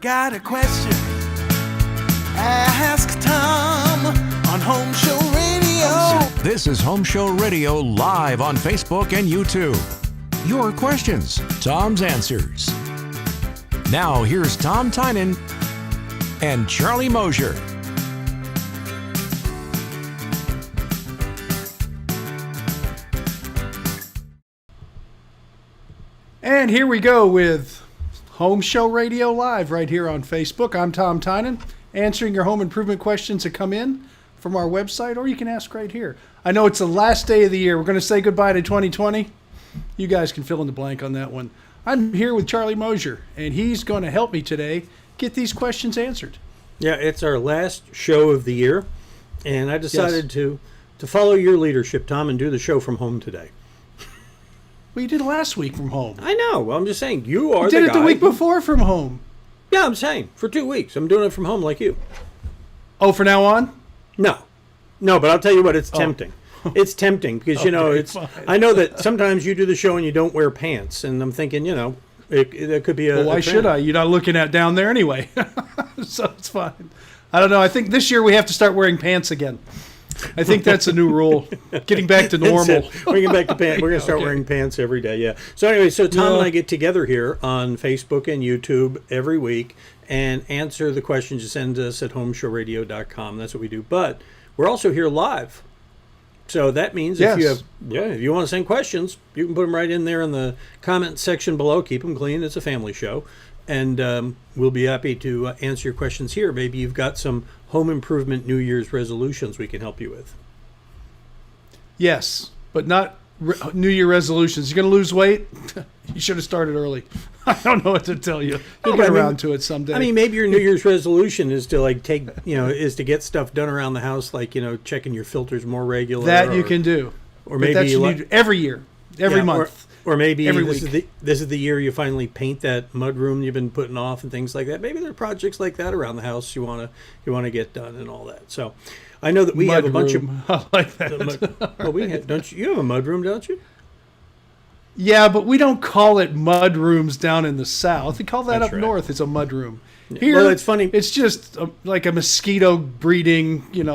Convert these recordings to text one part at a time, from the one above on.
got a question? Ask Tom on HomeShow Radio. This is HomeShow Radio live on Facebook and YouTube. Your questions, Tom's answers. Now here's Tom Tynan and Charlie Mosier. And here we go with Home Show Radio Live right here on Facebook. I'm Tom Tynan, answering your home improvement questions that come in from our website, or you can ask right here. I know it's the last day of the year. We're going to say goodbye to 2020. You guys can fill in the blank on that one. I'm here with Charlie Mosier, and he's going to help me today get these questions answered. Yeah, it's our last show of the year, and I decided to follow your leadership, Tom, and do the show from home today. Well, you did last week from home. I know. Well, I'm just saying, you are the guy. You did it the week before from home. Yeah, I'm saying, for 2 weeks. I'm doing it from home like you. Oh, from now on? No, but I'll tell you what, it's tempting. It's tempting because, fine. I know that sometimes you do the show and you don't wear pants, and I'm thinking, it could be a... Well, why should I? You're not looking at down there anyway. So it's fine. I don't know. I think this year we have to start wearing pants again. I think that's a new rule. Getting back to normal. We're getting back to pants. We're going to start wearing pants every day, yeah. So anyway, Tom and I get together here on Facebook and YouTube every week and answer the questions you send us at homeshowradio.com. That's what we do. But we're also here live. So that means if you want to send questions, you can put them right in there in the comment section below. Keep them clean. It's a family show. And we'll be happy to answer your questions here. Maybe you've got some home improvement New Year's resolutions we can help you with. Yes, but not New Year resolutions. You're going to lose weight? You should have started early. I don't know what to tell you. You'll get around to it someday. I mean, maybe your New Year's resolution is to is to get stuff done around the house, like, checking your filters more regular. That you can do. Or maybe that's every year, every month. Or maybe every this week. This is the year you finally paint that mud room you've been putting off and things like that. Maybe there are projects like that around the house you want to get done and all that. So, I know that we have a bunch of. I like that. Well, we have, don't you? You have a mud room, don't you? Yeah, but we don't call it mud rooms down in the South. We call that That's up north. It's a mud room. Yeah. Here, Well, it's funny. It's just like a mosquito breeding, thing.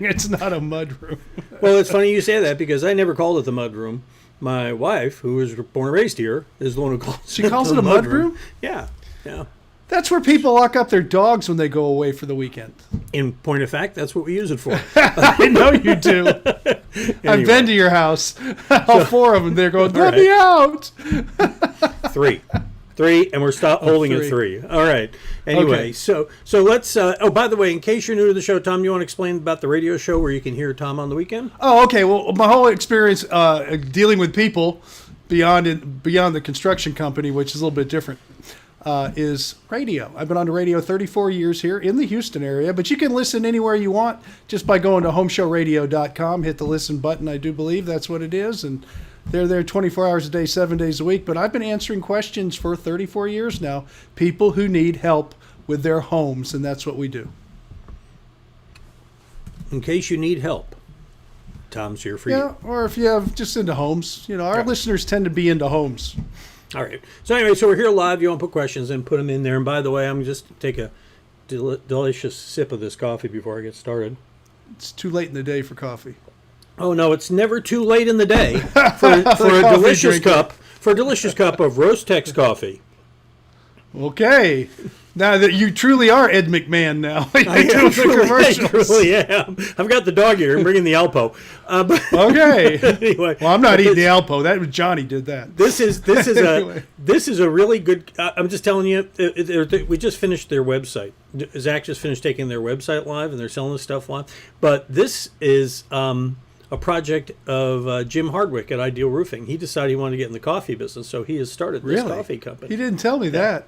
It's not a mud room. Well, it's funny you say that because I never called it the mud room. My wife, who was born and raised here, is the one who calls She calls it a mud room? Yeah. That's where people lock up their dogs when they go away for the weekend. In point of fact, that's what we use it for. I know you do. I've been to your house. All four of them. They're going, let me out. Three, and we're holding at 3. All right. Anyway, so let's. By the way, in case you're new to the show, Tom, you want to explain about the radio show where you can hear Tom on the weekend? Oh, okay. Well, my whole experience dealing with people beyond the construction company, which is a little bit different, is radio. I've been on the radio 34 years here in the Houston area, but you can listen anywhere you want just by going to homeshowradio.com. Hit the listen button. I do believe that's what it is, and they're there 24 hours a day, 7 days a week. But I've been answering questions for 34 years now. People who need help with their homes, and that's what we do. In case you need help, Tom's here for you. Yeah, or if you have just into homes. Our listeners tend to be into homes. All right. So anyway, we're here live. You want to put questions in, put them in there. And by the way, I'm just take a delicious sip of this coffee before I get started. It's too late in the day for coffee. Oh no, it's never too late in the day for a delicious cup of Roast Tex coffee. Okay. Now that you truly are Ed McMahon now. I truly am. I've got the dog here. I'm bringing the Alpo. Okay. Anyway, well, I'm not eating the Alpo. That was Johnny did that. This is a really good. I'm just telling you. We just finished their website. Zach just finished taking their website live, and they're selling the stuff live. But this is a project of Jim Hardwick at Ideal Roofing. He decided he wanted to get in the coffee business, so he has started this coffee company. He didn't tell me that.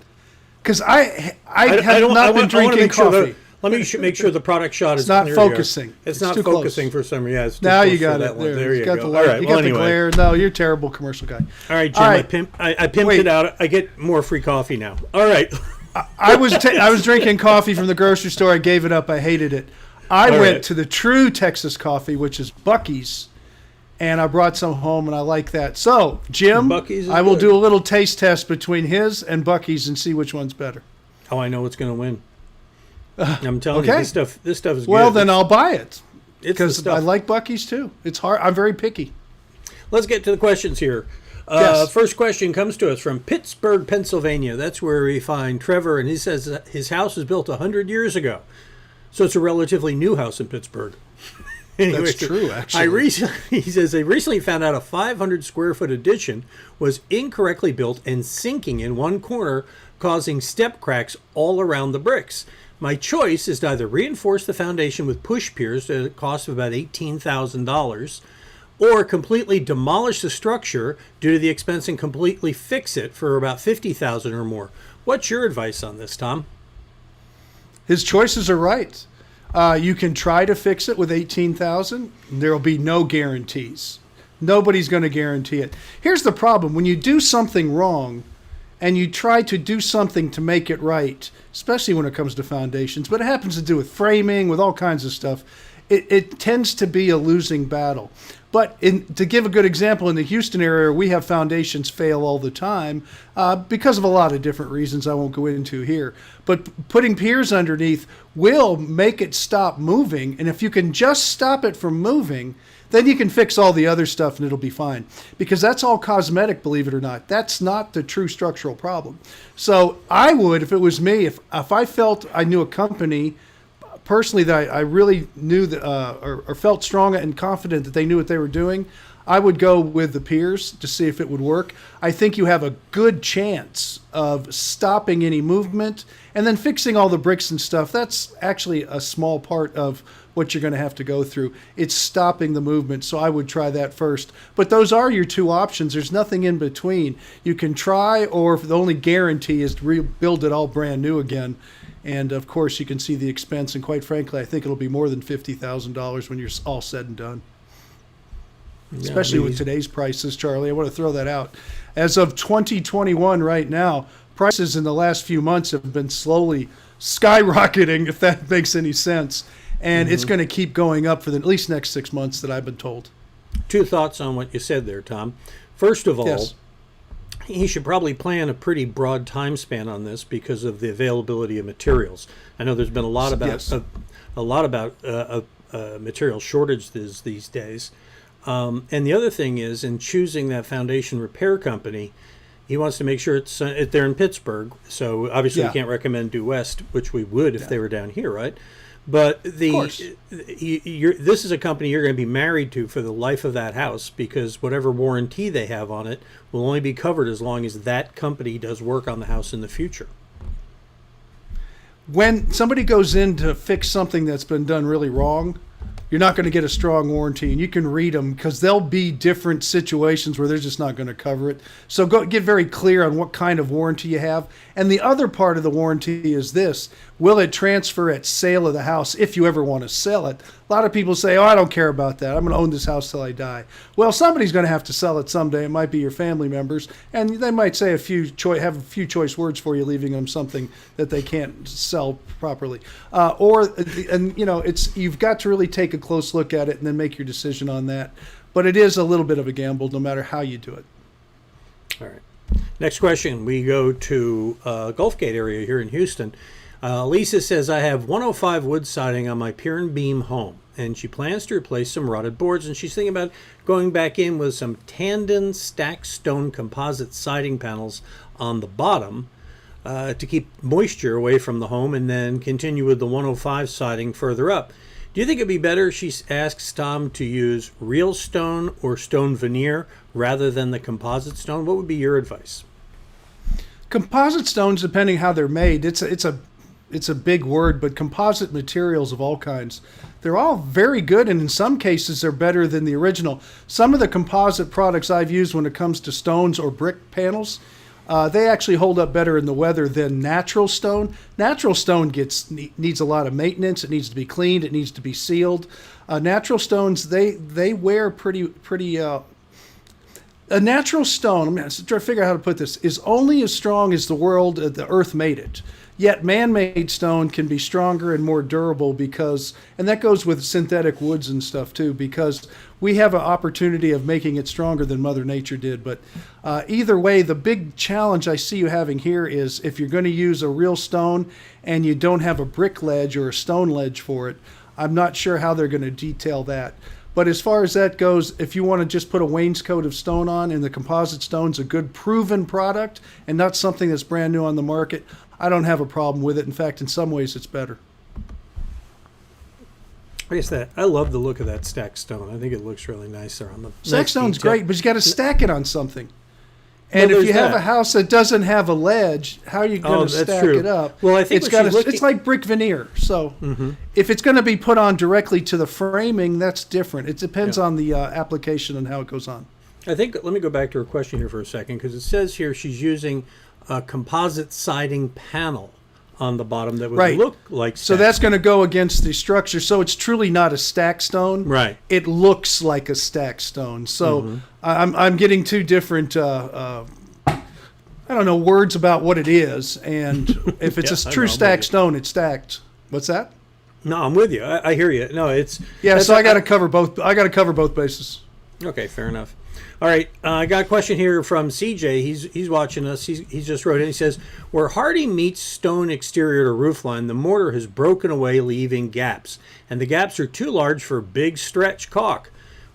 Because I have not been drinking coffee. Let me make sure the product shot is not focusing. Here. It's not too focusing close. For some reason. Yeah, it's now you got it. There you go. All right. You got the glare. No, you're a terrible commercial guy. All right, Jim. I pimped it out. I get more free coffee now. All right. I was drinking coffee from the grocery store. I gave it up. I hated it. I went to the true Texas coffee, which is Buc-ee's, and I brought some home, and I like that. So, Jim, I will do a little taste test between his and Buc-ee's and see which one's better. Oh, I know what's going to win. I'm telling you, okay. this stuff is Well, good. then I'll buy it It's the because stuff. I like Buc-ee's too. It's hard. I'm very picky. Let's get to the questions here. Yes. First question comes to us from Pittsburgh, Pennsylvania. That's where we find Trevor, and he says that his house was built 100 years ago. So it's a relatively new house in Pittsburgh. Anyway, That's true, actually. He says they recently found out a 500 square foot addition was incorrectly built and sinking in one corner, causing step cracks all around the bricks. My choice is to either reinforce the foundation with push piers at a cost of about $18,000, or completely demolish the structure due to the expense and completely fix it for about $50,000 or more. What's your advice on this, Tom? His choices are right. You can try to fix it with $18,000. There will be no guarantees. Nobody's going to guarantee it. Here's the problem: when you do something wrong, and you try to do something to make it right, especially when it comes to foundations, but it happens to do with framing, with all kinds of stuff, it tends to be a losing battle. But to give a good example, in the Houston area, we have foundations fail all the time because of a lot of different reasons I won't go into here. But putting piers underneath will make it stop moving. And if you can just stop it from moving, then you can fix all the other stuff and it'll be fine. Because that's all cosmetic, believe it or not. That's not the true structural problem. So I would, if it was me, if I felt I knew a company personally that I really knew that or felt strong and confident that they knew what they were doing, I would go with the piers to see if it would work. I think you have a good chance of stopping any movement and then fixing all the bricks and stuff. That's actually a small part of what you're going to have to go through. It's stopping the movement, so I would try that first. But those are your two options. There's nothing in between. You can try, or the only guarantee is to rebuild it all brand new again. And of course, you can see the expense. And quite frankly, I think it'll be more than $50,000 when you're all said and done. Especially with today's prices, Charlie. I want to throw that out. As of 2021 right now, prices in the last few months have been slowly skyrocketing, if that makes any sense. And it's going to keep going up for the at least next 6 months that I've been told. Two thoughts on what you said there, Tom. First of all, Yes. he should probably plan a pretty broad time span on this because of the availability of materials. I know there's been a lot about Yes. material shortages these days. And the other thing is, in choosing that foundation repair company, he wants to make sure they're in Pittsburgh. So obviously, Yeah. we can't recommend Due West, which we would if they were down here, right? But this is a company you're going to be married to for the life of that house, because whatever warranty they have on it will only be covered as long as that company does work on the house in the future. When somebody goes in to fix something that's been done really wrong, you're not going to get a strong warranty, and you can read them because there'll be different situations where they're just not going to cover it. So get very clear on what kind of warranty you have. And the other part of the warranty is this: will it transfer at sale of the house if you ever want to sell it? A lot of people say, oh, I don't care about that. I'm going to own this house till I die. Well, somebody's going to have to sell it someday. It might be your family members, and they might say have a few choice words for you, leaving them something that they can't sell properly. You've got to really take a close look at it and then make your decision on that. But it is a little bit of a gamble, no matter how you do it. All right. Next question. We go to Gulfgate area here in Houston. Lisa says, I have 105 wood siding on my pier and beam home, and she plans to replace some rotted boards, and she's thinking about going back in with some tandem stacked stone composite siding panels on the bottom to keep moisture away from the home, and then continue with the 105 siding further up. Do you think it'd be better, she asks Tom, to use real stone or stone veneer rather than the composite stone? What would be your advice? Composite stones, depending how they're made, it's a big word, but composite materials of all kinds, they're all very good, and in some cases they're better than the original. Some of the composite products I've used when it comes to stones or brick panels, they actually hold up better in the weather than natural stone. Natural stone needs a lot of maintenance. It needs to be cleaned. It needs to be sealed. Natural stones, they wear pretty. A natural stone, I'm trying to figure out how to put this, is only as strong as the Earth made it. Yet man-made stone can be stronger and more durable because, and that goes with synthetic woods and stuff too, because we have an opportunity of making it stronger than Mother Nature did. But either way, the big challenge I see you having here is if you're going to use a real stone and you don't have a brick ledge or a stone ledge for it, I'm not sure how they're going to detail that. But as far as that goes, if you want to just put a wainscot of stone on, and the composite stone's a good proven product and not something that's brand new on the market, I don't have a problem with it. In fact, in some ways, it's better. I guess I love the look of that stacked stone. I think it looks really nice there on the Stacked stone's detail. great, but you got to stack it on something. And Well, if you there's have that. a house that doesn't have a ledge, how are you going to that's stack true. it up? Well, I think it's what she's it's like brick veneer. So if it's going to be put on directly to the framing, that's different. It depends on the application and how it goes on. I think, let me go back to her question here for a second, because it says here she's using a composite siding panel on the bottom that would Right. look like So stacked. that's going to go against the structure. So it's truly not a stack stone. Right. It looks like a stack stone. So I'm getting two different I don't know, words about what it is. And if it's Yeah, a I true know, I'm stacked with you. stone, it's stacked. What's that? No, I'm with you. I hear you. No, it's Yeah, that's- so I got to cover both. I got to cover both bases. Okay, fair enough. All right, I got a question here from CJ. He's watching us. He's just wrote in. He says, where Hardy meets stone exterior to roof line, the mortar has broken away, leaving gaps, and the gaps are too large for big stretch caulk.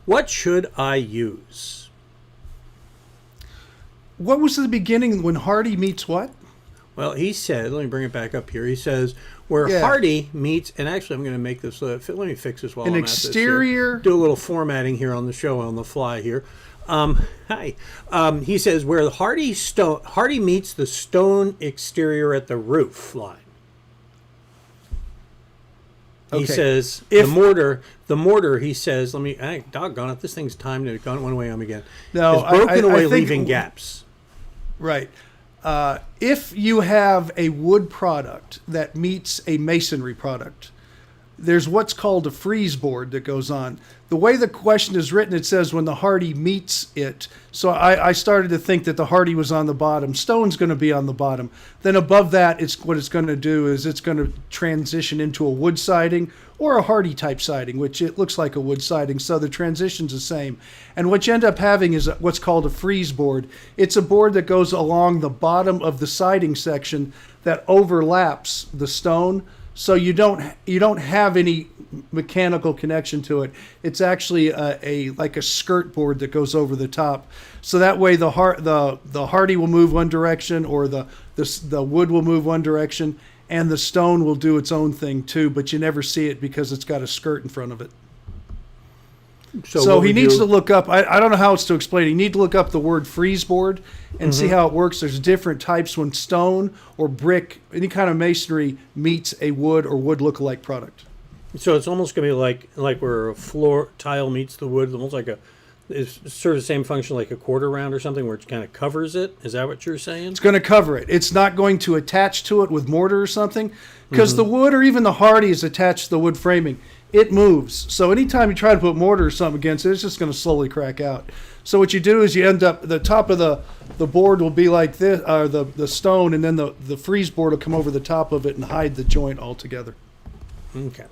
What should I use? What was the beginning when Hardy meets what? Well, he said, let me bring it back up here. He says, where Yeah. Hardy meets, and actually I'm going to make this, let me fix this while An I'm at this here. exterior. Do a little formatting here on the show on the fly here. Hi. He says, where the Hardy meets the stone exterior at the roof line. He Okay. says, If- the mortar, he says, doggone it, this thing's timed, it gone one way I'm again. No, It's broken I away, think- leaving gaps. Right. If you have a wood product that meets a masonry product, there's what's called a freeze board that goes on. The way the question is written, it says when the Hardy meets it. So I started to think that the Hardy was on the bottom. Stone's going to be on the bottom. Then above that, what it's going to do is it's going to transition into a wood siding or a Hardy type siding, which it looks like a wood siding. So the transition's the same. And what you end up having is what's called a freeze board. It's a board that goes along the bottom of the siding section that overlaps the stone. So you don't have any mechanical connection to it. It's actually like a skirt board that goes over the top. So that way the Hardy will move one direction, or the wood will move one direction, and the stone will do its own thing too. But you never see it because it's got a skirt in front of it. So what he would needs you- to look up. I don't know how else to explain it. You need to look up the word freeze board and see how it works. There's different types when stone or brick, any kind of masonry meets a wood or wood lookalike product. So it's almost going to be like where a floor tile meets the wood, almost like it's sort of the same function like a quarter round or something, where it kind of covers it. Is that what you're saying? It's going to cover it. It's not going to attach to it with mortar or something, because the wood or even the Hardy is attached to the wood framing. It moves. So anytime you try to put mortar or something against it, it's just going to slowly crack out. So what you do is you end up, the top of the board will be like this, or the stone, and then the freeze board will come over the top of it and hide the joint altogether. Okay.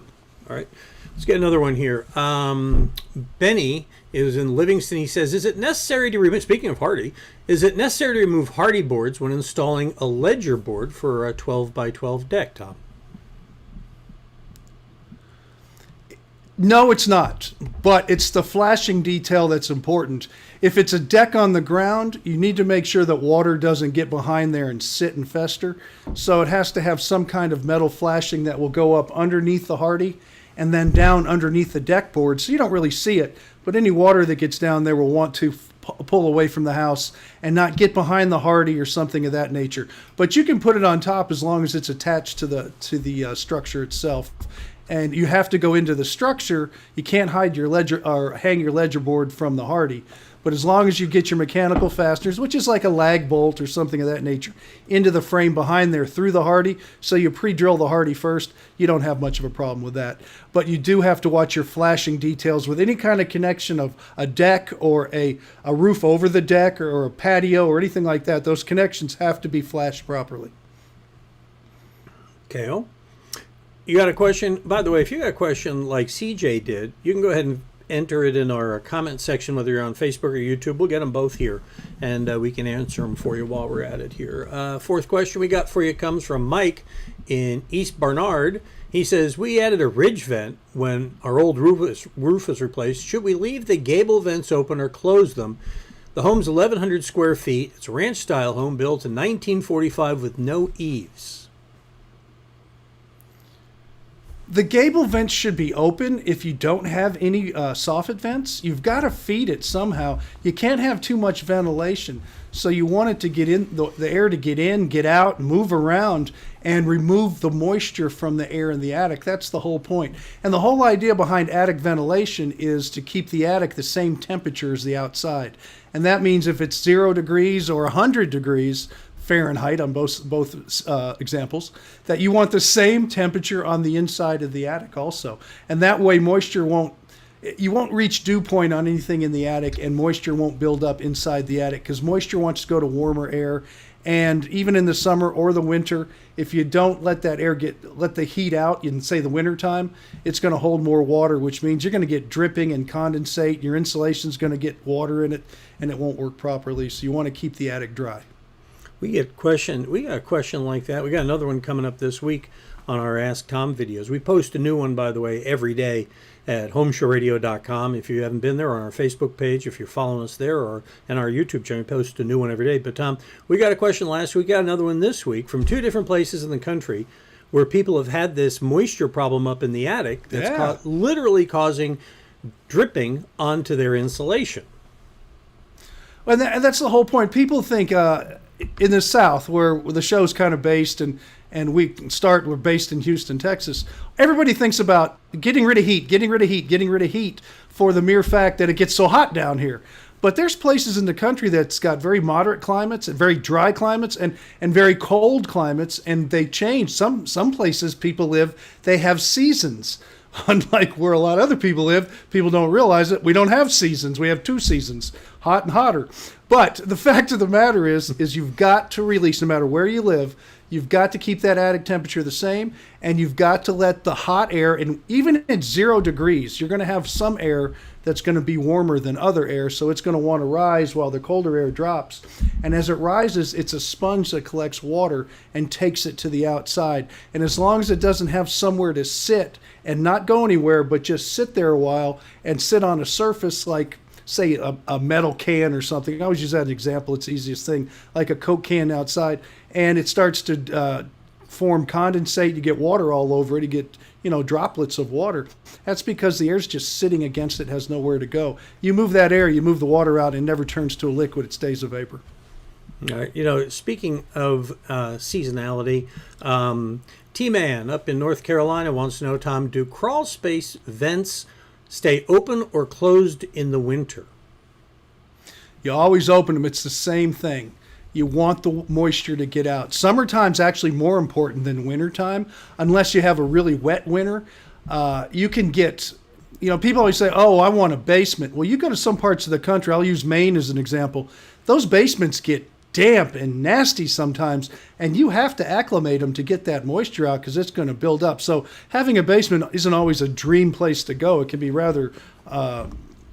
All right. Let's get another one here. Benny is in Livingston. He says, is it necessary to remove, speaking of Hardy, is it necessary to remove Hardy boards when installing a ledger board for a 12 by 12 deck, Tom? No, it's not. But it's the flashing detail that's important. If it's a deck on the ground, you need to make sure that water doesn't get behind there and sit and fester. So it has to have some kind of metal flashing that will go up underneath the Hardy and then down underneath the deck board. So you don't really see it. But any water that gets down there will want to pull away from the house and not get behind the Hardy or something of that nature. But you can put it on top as long as it's attached to the structure itself. And you have to go into the structure. You can't hide your ledger or hang your ledger board from the Hardy. But as long as you get your mechanical fasteners, which is like a lag bolt or something of that nature, into the frame behind there through the Hardy, so you pre-drill the Hardy first, you don't have much of a problem with that. But you do have to watch your flashing details with any kind of connection of a deck or a roof over the deck or a patio or anything like that. Those connections have to be flashed properly. Okay. Oh, you got a question? By the way, if you got a question like CJ did, you can go ahead and enter it in our comment section, whether you're on Facebook or YouTube. We'll get them both here, and we can answer them for you while we're at it here. Fourth question we got for you comes from Mike in East Barnard. He says, we added a ridge vent when our old roof was replaced. Should we leave the gable vents open or close them? The home's 1,100 square feet. It's a ranch-style home built in 1945 with no eaves. The gable vents should be open if you don't have any soffit vents. You've got to feed it somehow. You can't have too much ventilation. So you want it to get in, the air to get in, get out, move around, and remove the moisture from the air in the attic. That's the whole point. And the whole idea behind attic ventilation is to keep the attic the same temperature as the outside. And that means if it's 0 degrees or 100 degrees Fahrenheit on both examples, that you want the same temperature on the inside of the attic also. And that way you won't reach dew point on anything in the attic, and moisture won't build up inside the attic because moisture wants to go to warmer air. And even in the summer or the winter, if you don't let that air let the heat out in, say, the winter time, it's going to hold more water, which means you're going to get dripping and condensate. Your insulation's going to get water in it, and it won't work properly. So you want to keep the attic dry. We got a question like that. We got another one coming up this week on our Ask Tom videos. We post a new one, by the way, every day at HomeShowRadio.com. If you haven't been there, on our Facebook page, if you're following us there, or in our YouTube channel, we post a new one every day. But Tom, we got a question last week, got another one this week from 2 different places in the country where people have had this moisture problem up in the attic that's literally causing dripping onto their insulation. And that's the whole point. People think in the South, where the show's kind of based, and we're based in Houston, Texas, everybody thinks about getting rid of heat for the mere fact that it gets so hot down here. But there's places in the country that's got very moderate climates and very dry climates and very cold climates, and they change. Some places people live, they have seasons. Unlike where a lot of other people live, people don't realize it. We don't have seasons. We have 2 seasons, hot and hotter. But the fact of the matter is you've got to release, no matter where you live, you've got to keep that attic temperature the same, and you've got to let the hot air, and even at 0 degrees, you're going to have some air that's going to be warmer than other air, so it's going to want to rise while the colder air drops. And as it rises, it's a sponge that collects water and takes it to the outside. And as long as it doesn't have somewhere to sit and not go anywhere, but just sit there a while and sit on a surface like, say, a metal can or something. I always use that as an example. It's the easiest thing, like a Coke can outside, and it starts to form condensate. You get water all over it. You get droplets of water. That's because the air's just sitting against it, has nowhere to go. You move that air, you move the water out, and it never turns to a liquid. It stays a vapor. All right. Speaking of seasonality, T-Man up in North Carolina wants to know, Tom, do crawl space vents stay open or closed in the winter? You always open them. It's the same thing. You want the moisture to get out. Summertime's actually more important than wintertime, unless you have a really wet winter. You can get, people always say, oh, I want a basement. Well, you go to some parts of the country, I'll use Maine as an example. Those basements get damp and nasty sometimes, and you have to acclimate them to get that moisture out because it's going to build up. So having a basement isn't always a dream place to go. It can be rather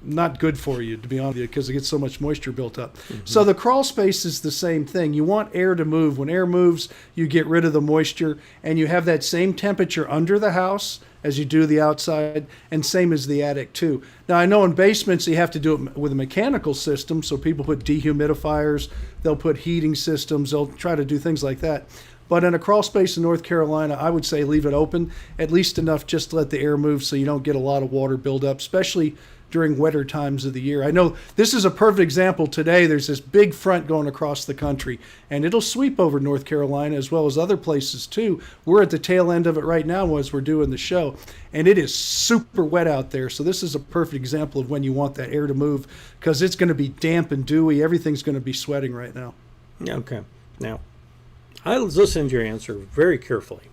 not good for you, to be honest with you, because it gets so much moisture built up. Mm-hmm. So the crawl space is the same thing. You want air to move. When air moves, you get rid of the moisture, and you have that same temperature under the house as you do the outside, and same as the attic too. Now, I know in basements you have to do it with a mechanical system, so people put dehumidifiers, they'll put heating systems, they'll try to do things like that. But in a crawl space in North Carolina, I would say leave it open, at least enough just to let the air move so you don't get a lot of water build up, especially during wetter times of the year. I know this is a perfect example today. There's this big front going across the country, and it'll sweep over North Carolina as well as other places too. We're at the tail end of it right now as we're doing the show, and it is super wet out there. So this is a perfect example of when you want that air to move, because it's going to be damp and dewy. Everything's going to be sweating right now. Okay. Now, I was listening to your answer very carefully,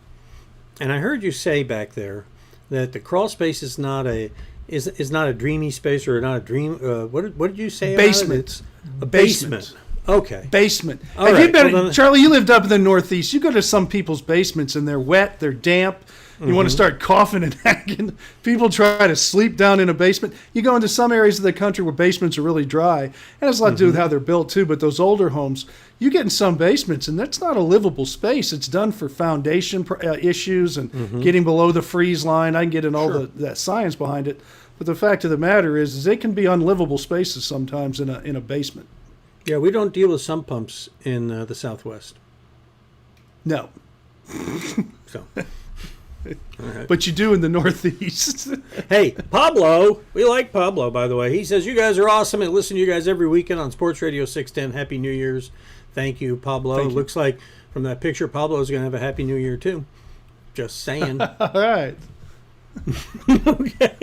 and I heard you say back there that the crawl space is not a not a dreamy space, or not a dream. What did you say? Basement. It's a basement. Okay. Basement. All Have right. you been, Well, then- Charlie, you lived up in the Northeast. You go to some people's basements and they're wet, they're damp. You want to start coughing and hacking. People try to sleep down in a basement. You go into some areas of the country where basements are really dry. And it has a lot to do with how they're built, too. But those older homes, you get in some basements, and that's not a livable space. It's done for foundation issues and getting below the freeze line. I can get in all that science behind it. But the fact of the matter is they can be unlivable spaces sometimes in a basement. Yeah, we don't deal with sump pumps in the Southwest. No. So, But you do in the Northeast. hey, Pablo, we like Pablo, by the way. He says, you guys are awesome. I listen to you guys every weekend on Sports Radio 610. Happy New Year's. Thank you, Pablo. Thank you. Looks like from that picture, Pablo is going to have a Happy New Year, too. Just saying. All right. Okay.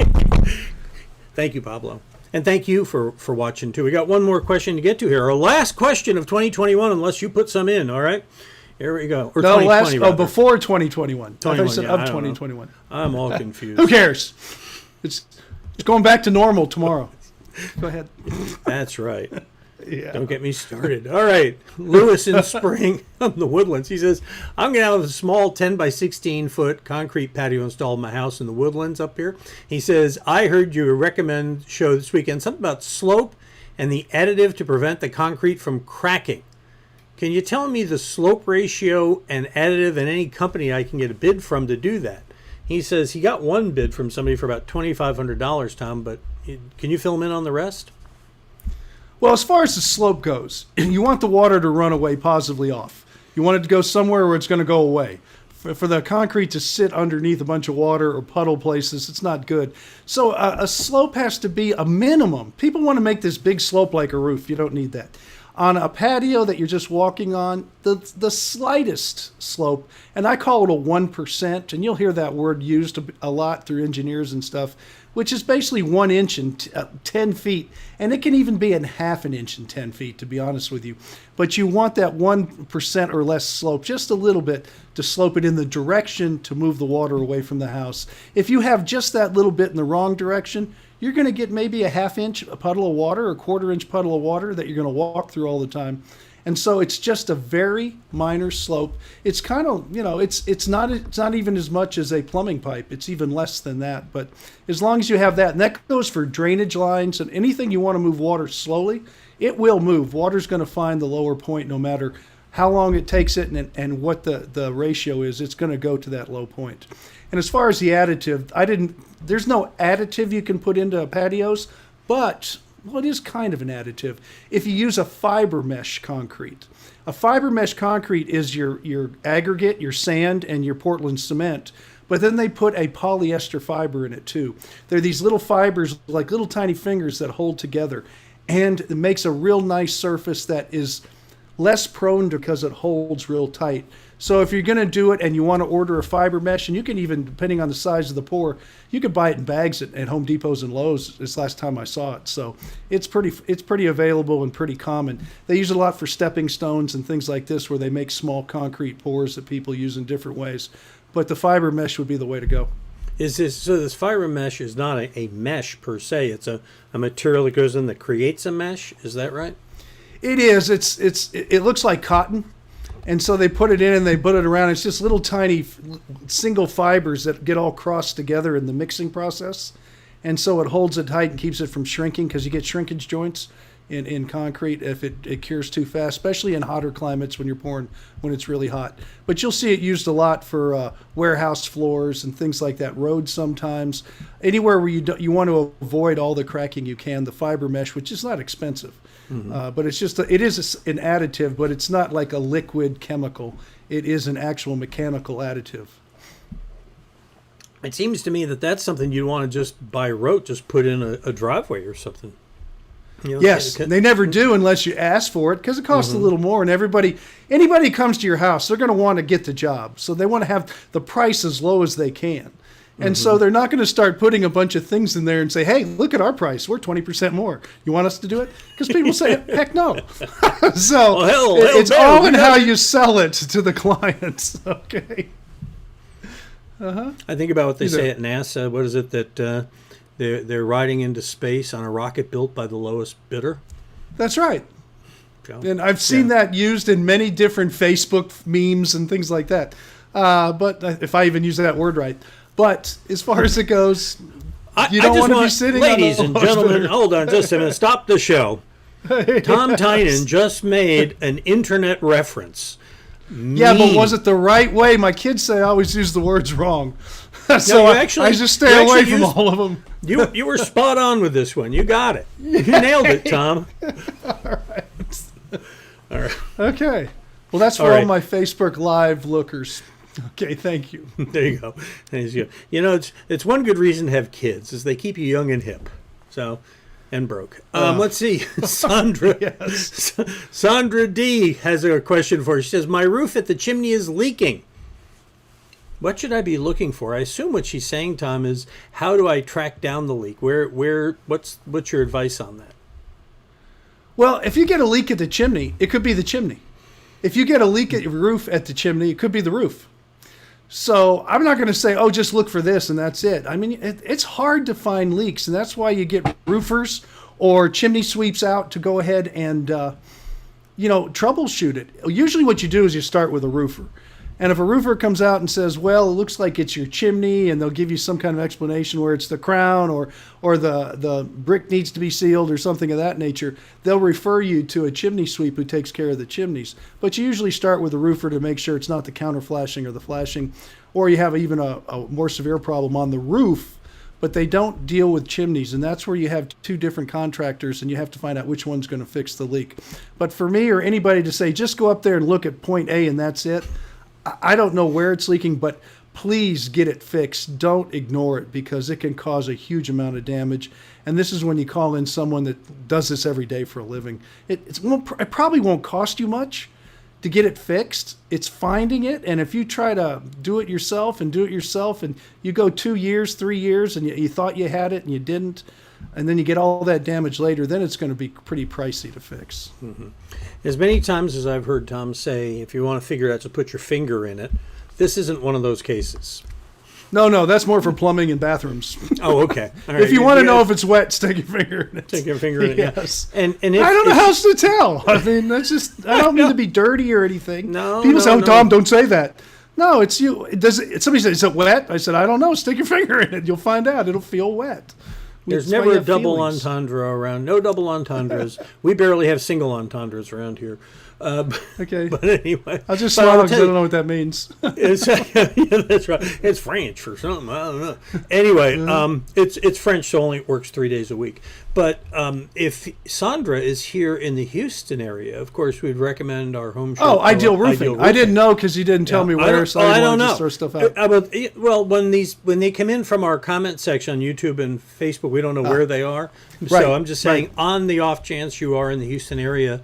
Thank you, Pablo. And thank you for watching, too. We got one more question to get to here. Our last question of 2021, unless you put some in, all right? Here we go. Or No, 2020, rather. before 2021. I thought you said yeah, of I don't know. 2021. I'm all confused. Who cares? It's going back to normal tomorrow. Go ahead. That's right. Yeah. Don't get me started. All right. Lewis in Spring on the Woodlands. He says, I'm going to have a small 10 by 16 foot concrete patio installed in my house in the Woodlands up here. He says, I heard you recommend show this weekend something about slope and the additive to prevent the concrete from cracking. Can you tell me the slope ratio and additive and any company I can get a bid from to do that? He says he got one bid from somebody for about $2,500, Tom, but can you fill him in on the rest? Well, as far as the slope goes, you want the water to run away positively off. You want it to go somewhere where it's going to go away. For the concrete to sit underneath a bunch of water or puddle places, it's not good. So a slope has to be a minimum. People want to make this big slope like a roof. You don't need that. On a patio that you're just walking on, the slightest slope, and I call it a 1%, and you'll hear that word used a lot through engineers and stuff, which is basically 1 inch and 10 feet. And it can even be in half an inch and 10 feet, to be honest with you. But you want that 1% or less slope, just a little bit, to slope it in the direction to move the water away from the house. If you have just that little bit in the wrong direction, you're going to get maybe a half inch puddle of water or a 1/4 inch puddle of water that you're going to walk through all the time. And so it's just a very minor slope. It's kind of, it's not even as much as a plumbing pipe. It's even less than that. But as long as you have that, and that goes for drainage lines and anything you want to move water slowly, it will move. Water's going to find the lower point no matter how long it takes it and what the ratio is. It's going to go to that low point. And as far as the additive, there's no additive you can put into patios, but well, it is kind of an additive. If you use a fiber mesh concrete. A fiber mesh concrete is your aggregate, your sand, and your Portland cement. But then they put a polyester fiber in it too. They're these little fibers, like little tiny fingers that hold together. And it makes a real nice surface that is less prone to because it holds real tight. So if you're going to do it and you want to order a fiber mesh, and you can even, depending on the size of the pour, you could buy it in bags at Home Depots and Lowe's. This last time I saw it, so it's pretty available and pretty common. They use it a lot for stepping stones and things like this, where they make small concrete pours that people use in different ways. But the fiber mesh would be the way to go. This fiber mesh is not a mesh per se? It's a material that goes in that creates a mesh. Is that right? It is. It looks like cotton. And so they put it in and they put it around. It's just little tiny single fibers that get all crossed together in the mixing process. And so it holds it tight and keeps it from shrinking, because you get shrinkage joints in concrete if it cures too fast, especially in hotter climates when you're pouring, when it's really hot. But you'll see it used a lot for warehouse floors and things like that, roads sometimes. Anywhere where you want to avoid all the cracking you can, the fiber mesh, which is not expensive. But it's just it is an additive, but it's not like a liquid chemical. It is an actual mechanical additive. It seems to me that's something you'd want to just by rote just put in a driveway or something. Yes, they never do unless you ask for it, because it costs a little more. And anybody comes to your house, they're going to want to get the job, so they want to have the price as low as they can. And so they're not going to start putting a bunch of things in there and say, hey, look at our price. We're 20% more. You want us to do it? Because people say, heck no. So it's all in how you sell it to the clients. Okay. I think about what they say at NASA. What is it that they're riding into space on a rocket built by the lowest bidder? That's right. And I've seen that used in many different Facebook memes and things like that. But if I even use that word right. But as far as it goes, you don't want to be sitting ladies on the and gentlemen, hold on just a minute. Stop the show. Tom Tynan just made an internet reference. Yeah, but was it the right way? My kids say I always use the words wrong. So No, I just stay away from all of them. You were spot on with this one. You got it. You nailed it, Tom. All right. Okay. Well, that's for all my Facebook Live lookers. Okay, thank you. There you go. There you go. You know, it's one good reason to have kids is they keep you young and hip. So, and broke. Let's see. Sandra. Yes. Sandra D has a question for you. She says, "My roof at the chimney is leaking. What should I be looking for?" I assume what she's saying, Tom, is how do I track down the leak? What's your advice on that? Well, if you get a leak at the chimney, it could be the chimney. If you get a leak at your roof at the chimney, it could be the roof. So I'm not going to say, oh, just look for this and that's it. I mean, it's hard to find leaks, and that's why you get roofers or chimney sweeps out to go ahead and, troubleshoot it. Usually what you do is you start with a roofer. And if a roofer comes out and says, well, it looks like it's your chimney, and they'll give you some kind of explanation where it's the crown or the brick needs to be sealed or something of that nature, they'll refer you to a chimney sweep who takes care of the chimneys. But you usually start with a roofer to make sure it's not the counter flashing or the flashing, or you have even a more severe problem on the roof, but they don't deal with chimneys. And that's where you have two different contractors, and you have to find out which one's going to fix the leak. But for me or anybody to say, just go up there and look at point A and that's it, I don't know where it's leaking, but please get it fixed. Don't ignore it, because it can cause a huge amount of damage. And this is when you call in someone that does this every day for a living. It probably won't cost you much to get it fixed. It's finding it. And if you try to do it yourself and you go 2 years, 3 years, and you thought you had it and you didn't, and then you get all that damage later, then it's going to be pretty pricey to fix. Mm-hmm. As many times as I've heard Tom say, if you want to figure out to put your finger in it, this isn't one of those cases. No, that's more for plumbing and bathrooms. Oh, okay. All right. If you want to know if it's wet, stick your finger in it. Stick your finger in it, yes. Yeah. And I don't know how else to tell. I mean, that's just, I don't mean to be dirty or anything. No, people say, no. Tom, don't say that. No, it's you. Somebody said, is it wet? I said, I don't know. Stick your finger in it. You'll find out. It'll feel wet. There's never a double entendre around. No double entendres. We barely have single entendres around here. Okay. But anyway. I'll just smile because I don't know what that means. Yeah, that's right. It's French or something. I don't know. Anyway, it's French, so only it works 3 days a week. But if Sandra is here in the Houston area, of course, we'd recommend our home show. Oh, Ideal Roofing. I didn't know because you didn't tell me where, so I don't know. Just throw stuff out. Well, when they come in from our comment section on YouTube and Facebook, we don't know where they are. Right, so I'm just saying, on the off chance you are in the Houston area,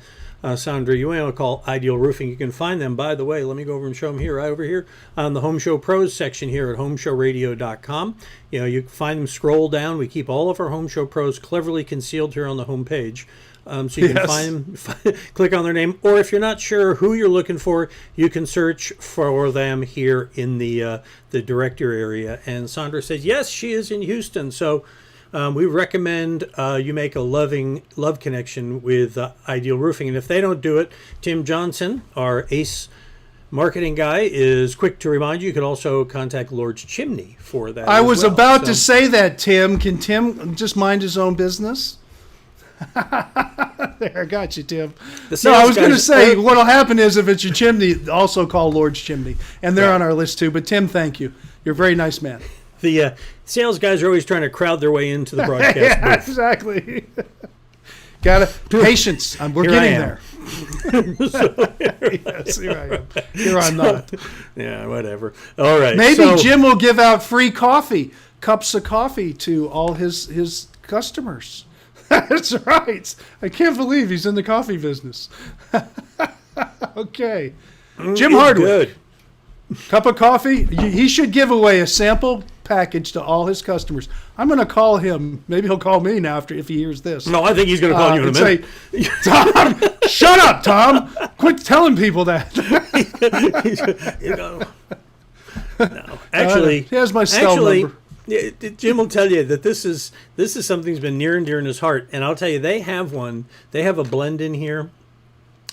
Sandra, you want to call Ideal Roofing. You can find them, by the way. Let me go over and show them here, right over here on the Home Show Pros section here at HomeShowRadio.com. You know, you can find them, scroll down. We keep all of our Home Show Pros cleverly concealed here on the home page. So you can find them, click on their name. Or if you're not sure who you're looking for, you can search for them here in the directory area. And Sandra says, yes, she is in Houston. So we recommend you make a love connection with Ideal Roofing. And if they don't do it, Tim Johnson, our ace marketing guy, is quick to remind you. You can also contact Lord's Chimney for that. I was about to say that, Tim. Can Tim just mind his own business? There, I got you, Tim. No, I was going to say, what'll happen is if it's your chimney, also call Lord's Chimney. And they're on our list too. But Tim, thank you. You're a very nice man. The sales guys are always trying to crowd their way into the broadcast booth. Exactly. Patience. We're getting there. Yes, here I am. Here I'm not. Yeah, whatever. All right. Maybe Jim will give out free coffee, cups of coffee to all his customers. That's right. I can't believe he's in the coffee business. Okay. Jim Hardwick. Good. Cup of coffee. He should give away a sample package to all his customers. I'm going to call him. Maybe he'll call me now if he hears this. No, I think he's going to call you in a minute. Say, Tom, shut up, Tom. Quit telling people that. No, actually, here's my cell number. Jim will tell you that this is something that's been near and dear in his heart. And I'll tell you, they have one. They have a blend in here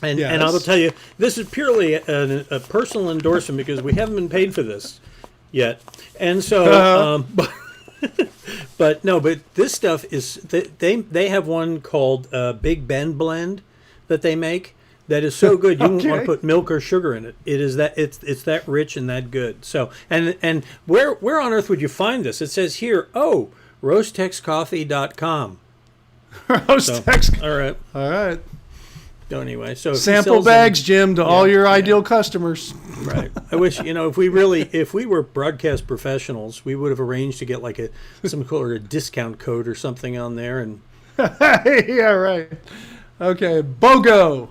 And Yes. and I will tell you, this is purely a personal endorsement because we haven't been paid for this yet. And so, but this stuff is they have one called Big Ben blend that they make that is so good you won't want to put milk or sugar in it. It is that it's that rich and that good. So and where on earth would you find this? It says here, roastexcoffee.com. Roastex. All right. All right. So anyway, so if he Sample sells bags, them- Jim, to all your ideal customers. Right. I wish, if we were broadcast professionals, we would have arranged to get like some sort of discount code or something on there. And Yeah, right. Okay, BOGO.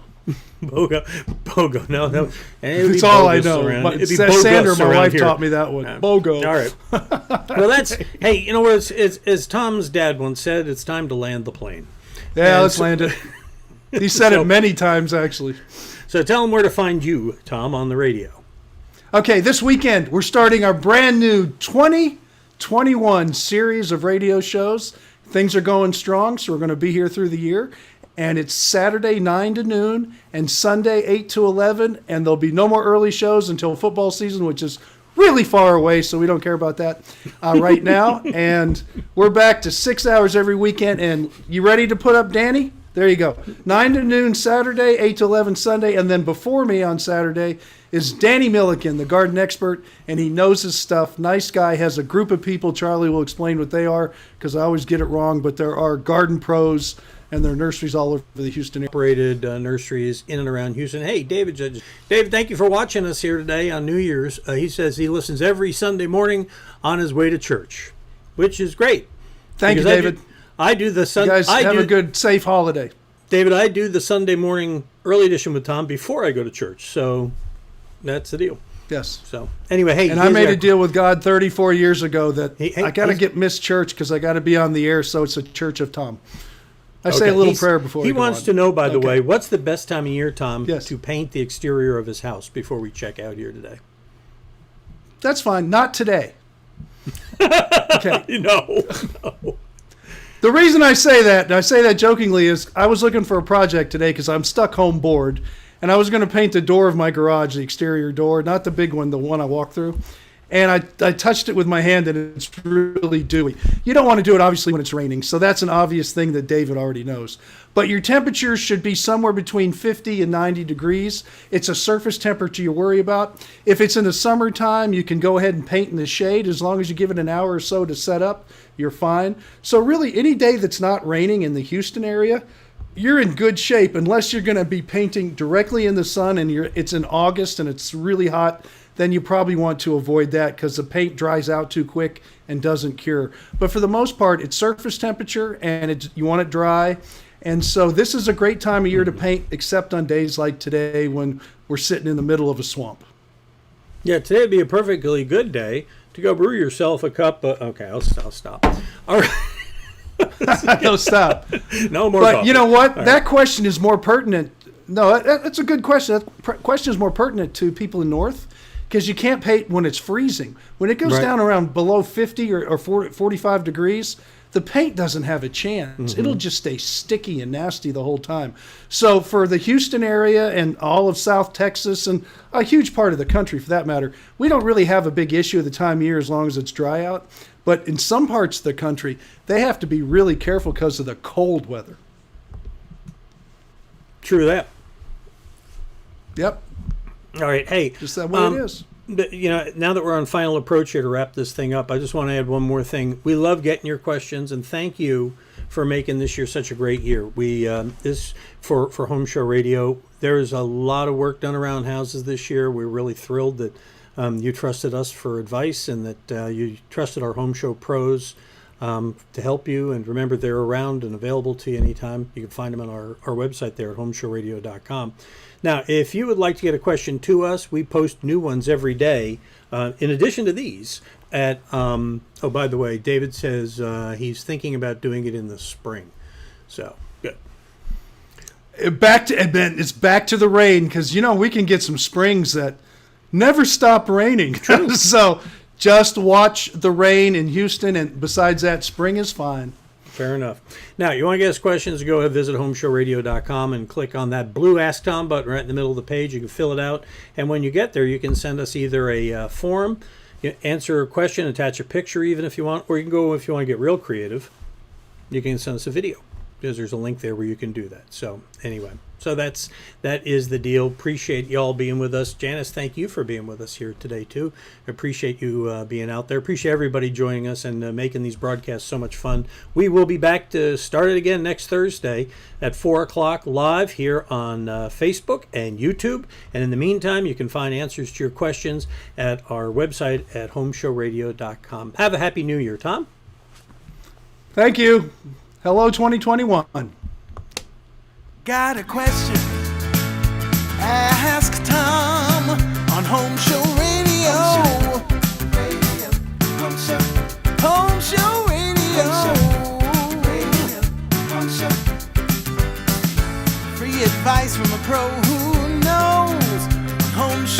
BOGO. No. And it would be That's all I bogus know. around- But it'd be Sandra, bogus my around wife, here. taught me that one. BOGO. All right. Well, that's, hey, you know what? As Tom's dad once said, it's time to land the plane. Yeah, And let's so- land it. He said it many times, actually. So tell them where to find you, Tom, on the radio. Okay, this weekend we're starting our brand new 2021 series of radio shows. Things are going strong, so we're going to be here through the year. And it's Saturday 9 to noon and Sunday 8 to 11. And there'll be no more early shows until football season, which is really far away, so we don't care about that right now. And we're back to 6 hours every weekend. And you ready to put up Danny? There you go. 9 to noon Saturday, 8 to 11 Sunday. And then before me on Saturday is Danny Milliken, the garden expert, and he knows his stuff. Nice guy, has a group of people. Charlie will explain what they are because I always get it wrong, but there are garden pros and there are nurseries all over the Houston area. Operated nurseries in and around Houston. Hey, David, thank you for watching us here today on New Year's. He says he listens every Sunday morning on his way to church, which is great. Thank you, Because David. I do the You Sunday. guys have a good, safe holiday. David, I do the Sunday morning early edition with Tom before I go to church. So that's the deal. Yes. So anyway, hey, And I made a deal with God 34 years ago that Hey, I got to he's- get missed church because I got to be on the air, so it's a church of Tom. I say a little prayer before He I go wants on. to know, by the Okay. way, what's the best time of year, Tom, Yes. to paint the exterior of his house before we check out here today? That's fine. Not today. Okay. No. The reason I say that, and I say that jokingly, is I was looking for a project today because I'm stuck home bored, and I was going to paint the door of my garage, the exterior door, not the big one, the one I walk through. And I touched it with my hand, and it's really dewy. You don't want to do it, obviously, when it's raining, so that's an obvious thing that David already knows. But your temperatures should be somewhere between 50 and 90 degrees. It's a surface temperature you worry about. If it's in the summertime, you can go ahead and paint in the shade. As long as you give it an hour or so to set up, you're fine. So really, any day that's not raining in the Houston area, you're in good shape unless you're going to be painting directly in the sun and it's in August and it's really hot. Then you probably want to avoid that because the paint dries out too quick and doesn't cure. But for the most part, it's surface temperature and you want it dry. And so this is a great time of year to paint, except on days like today when we're sitting in the middle of a swamp. Yeah, today would be a perfectly good day to go brew yourself a cup of... Okay, I'll stop. All right. No, stop. No more But coffee. you know what? All That right. question is more pertinent. No, that's a good question. That question is more pertinent to people in North because you can't paint when it's freezing. When it goes Right. down around below 50 or 45 degrees, the paint doesn't have a chance. It'll just stay sticky and nasty the whole time. So for the Houston area and all of South Texas and a huge part of the country for that matter, we don't really have a big issue at the time of year as long as it's dry out. But in some parts of the country, they have to be really careful because of the cold weather. True that. Yep, All right, hey. just that way it is. But, now that we're on final approach here to wrap this thing up, I just want to add one more thing. We love getting your questions, and thank you for making this year such a great year. We this for Home Show Radio. There's a lot of work done around houses this year. We're really thrilled that you trusted us for advice and that you trusted our Home Show pros to help you. And remember, they're around and available to you anytime. You can find them on our website there at homeshowradio.com. Now, if you would like to get a question to us, we post new ones every day. In addition to these, at by the way, David says he's thinking about doing it in the spring. So good. It's back to the rain because we can get some springs that never stop raining. So just watch the rain in Houston, and besides that, spring is fine. Fair enough. Now, you want to get us questions, go ahead, visit homeshowradio.com and click on that blue Ask Tom button right in the middle of the page. You can fill it out. And when you get there, you can send us either a form, answer a question, attach a picture even if you want, or you can go, if you want to get real creative, you can send us a video, because there's a link there where you can do that. So anyway, so that is the deal. Appreciate y'all being with us. Janice, thank you for being with us here today too. Appreciate you being out there. Appreciate everybody joining us and making these broadcasts so much fun. We will be back to start it again next Thursday at 4 o'clock live here on Facebook and YouTube. And in the meantime, you can find answers to your questions at our website at homeshowradio.com. Have a happy new year, Tom. Thank you. Hello, 2021. Got a question? Ask Tom on Home Show Radio. Home Show Radio. Free advice from a pro who knows. Home Show